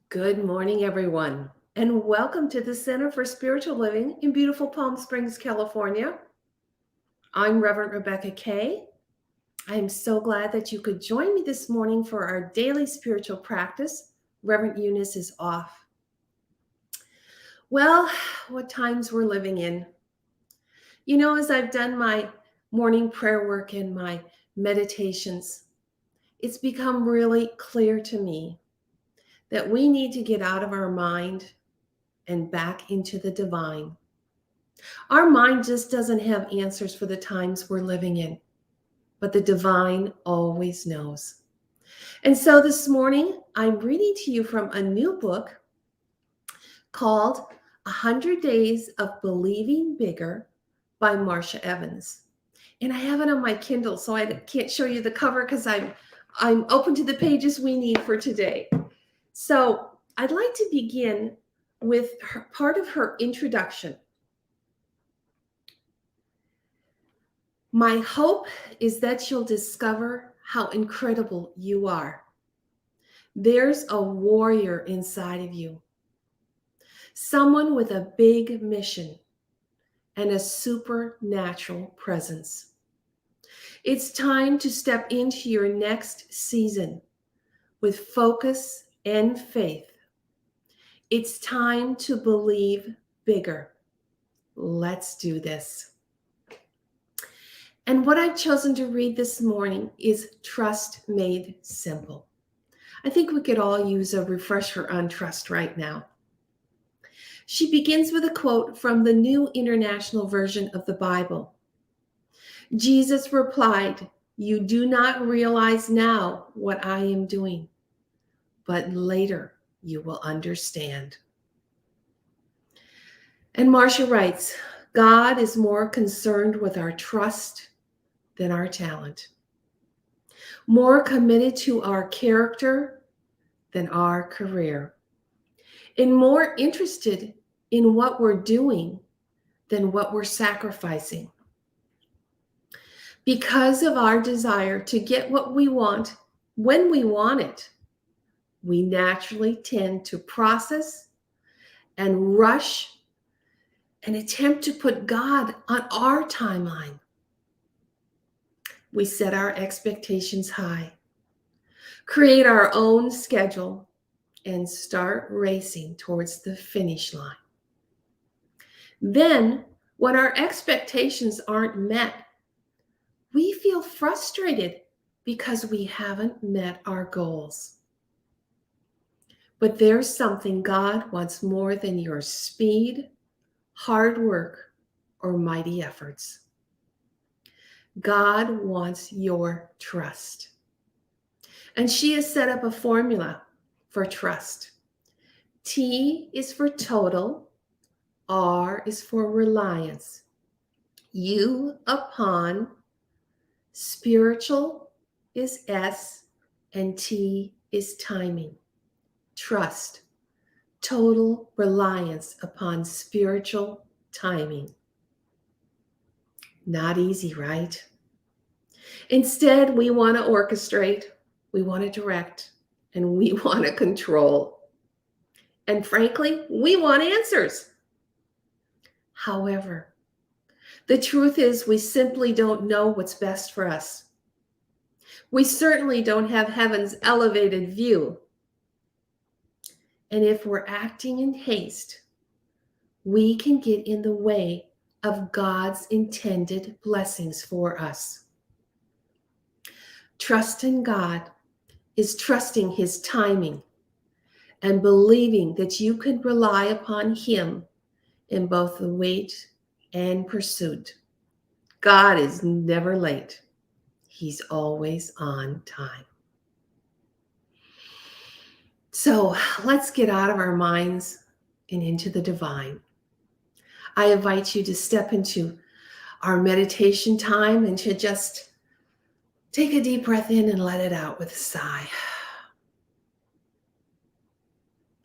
Good morning, everyone, and welcome to the Center for Spiritual Living in beautiful Palm Springs, California. I'm Reverend Rebecca Kay. I am so glad that you could join me this morning for our daily spiritual practice. Reverend Eunice is off. Well, what times we're living in. As I've done my morning prayer work and my meditations, it's become really clear to me that we need to get out of our mind and back into the divine. Our mind just doesn't have answers for the times we're living in, but the divine always knows. And so this morning, I'm reading to you from a new book called 100 Days of Believing Bigger by Marsha Evans. And I have it on my Kindle, so I can't show you the cover because I'm open to the pages we need for today. So I'd like to begin with part of her introduction. My hope is that you'll discover how incredible you are. There's a warrior inside of you, someone with a big mission and a supernatural presence. It's time to step into your next season with focus and faith. It's time to believe bigger. Let's do this. And what I've chosen to read this morning is Trust Made Simple. I think we could all use a refresher on trust right now. She begins with a quote from the New International Version of the Bible. Jesus replied, "You do not realize now what I am doing, but later you will understand." And Marsha writes, God is more concerned with our trust than our talent, more committed to our character than our career, and more interested in what we're doing than what we're sacrificing. Because of our desire to get what we want when we want it, we naturally tend to process and rush and attempt to put God on our timeline. We set our expectations high, create our own schedule, and start racing towards the finish line. Then, when our expectations aren't met, we feel frustrated because we haven't met our goals. But there's something God wants more than your speed, hard work, or mighty efforts. God wants your trust. And she has set up a formula for trust. T is for total, R is for reliance, U upon, spiritual is S, and T is timing. Trust, total reliance upon spiritual timing. Not easy, right? Instead, we want to orchestrate, we want to direct, and we want to control. And frankly, we want answers. However, the truth is we simply don't know what's best for us. We certainly don't have heaven's elevated view. And if we're acting in haste, we can get in the way of God's intended blessings for us. Trust in God is trusting His timing and believing that you can rely upon Him in both the wait and pursuit. God is never late. He's always on time. So let's get out of our minds and into the divine. I invite you to step into our meditation time and to just take a deep breath in and let it out with a sigh.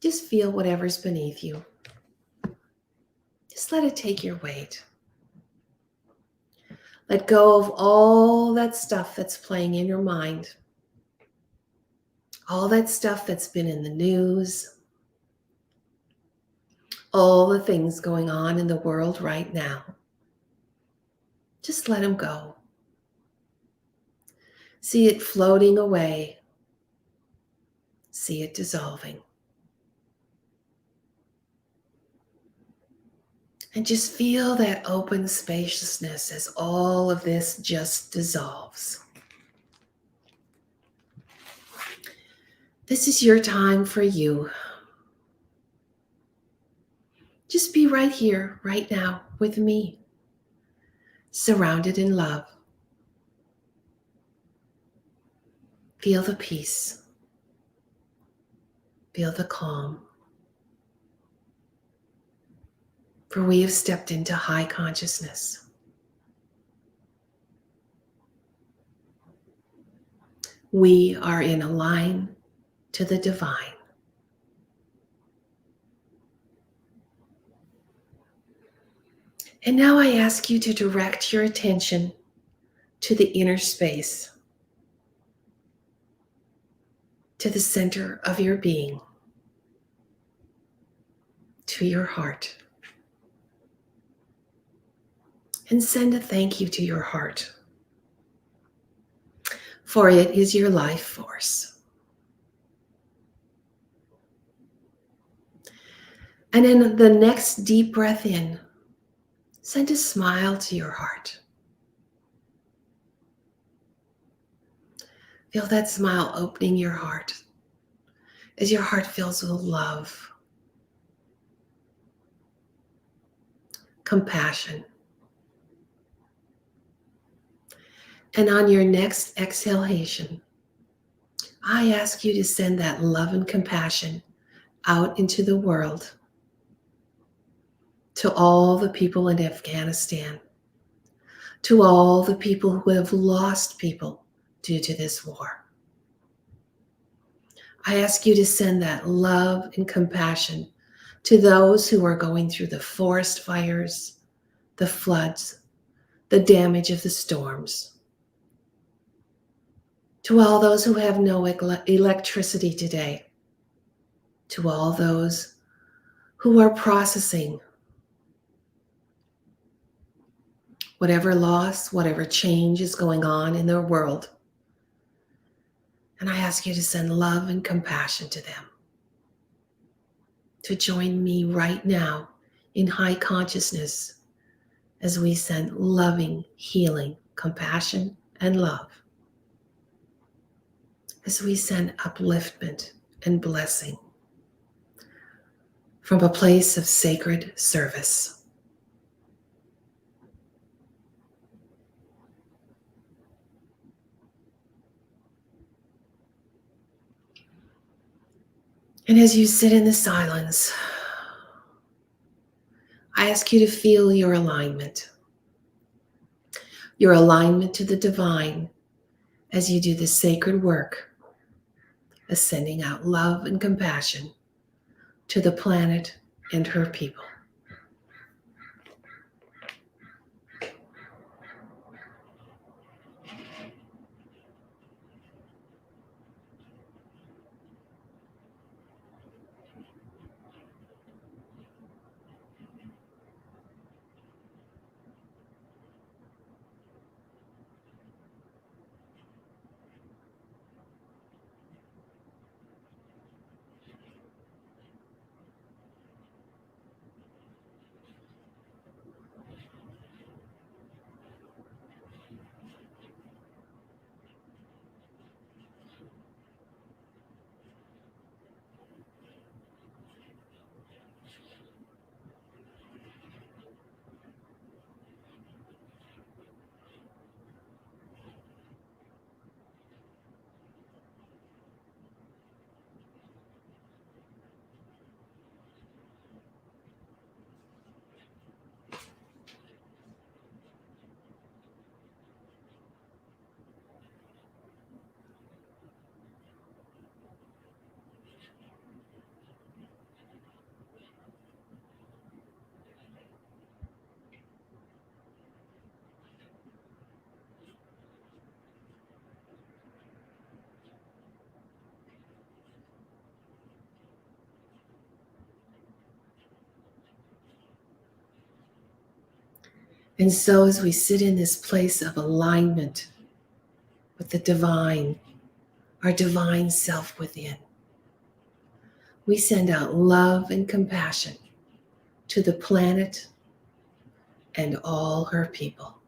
Just feel whatever's beneath you. Just let it take your weight. Let go of all that stuff that's playing in your mind. All that stuff that's been in the news, all the things going on in the world right now. Just let them go. See it floating away. See it dissolving. And just feel that open spaciousness as all of this just dissolves. This is your time for you. Just be right here, right now, with me, surrounded in love. Feel the peace. Feel the calm. For we have stepped into high consciousness. We are in a line to the divine. And now I ask you to direct your attention to the inner space, to the center of your being, to your heart. And send a thank you to your heart, for it is your life force. And in the next deep breath in, send a smile to your heart. Feel that smile opening your heart as your heart fills with love, compassion. And on your next exhalation, I ask you to send that love and compassion out into the world, to all the people in Afghanistan, to all the people who have lost people due to this war. I ask you to send that love and compassion to those who are going through the forest fires, the floods, the damage of the storms, to all those who have no electricity today, to all those who are processing whatever loss, whatever change is going on in their world. And I ask you to send love and compassion to them, to join me right now in high consciousness as we send loving, healing, compassion, and love, as we send upliftment and blessing from a place of sacred service. And as you sit in the silence, I ask you to feel your alignment to the divine as you do the sacred work of sending out love and compassion to the planet and her people. And so as we sit in this place of alignment with the divine, our divine self within, we send out love and compassion to the planet and all her people.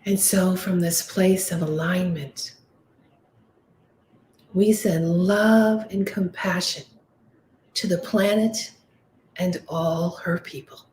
And so from this place of alignment, we send love and compassion to the planet and all her people.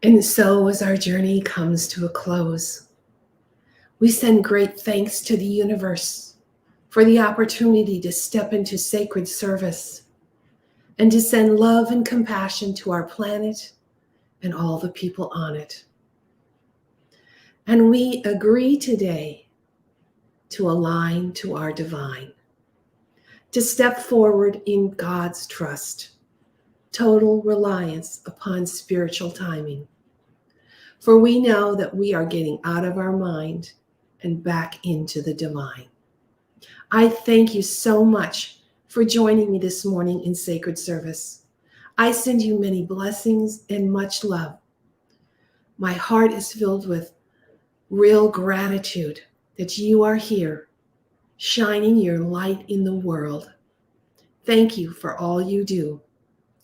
And so as our journey comes to a close, we send great thanks to the universe for the opportunity to step into sacred service and to send love and compassion to our planet and all the people on it. And we agree today to align to our divine, to step forward in God's trust, total reliance upon spiritual timing. For we know that we are getting out of our mind and back into the divine. I thank you so much for joining me this morning in sacred service. I send you many blessings and much love. My heart is filled with real gratitude that you are here, shining your light in the world. Thank you for all you do.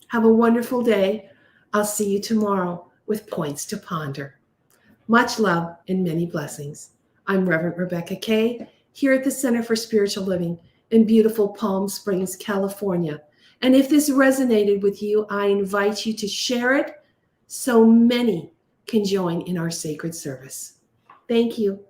Have a wonderful day. I'll see you tomorrow with Points to Ponder. Much love and many blessings. I'm Reverend Rebecca Kay, here at the Center for Spiritual Living in beautiful Palm Springs, California. And if this resonated with you, I invite you to share it so many can join in our sacred service. Thank you.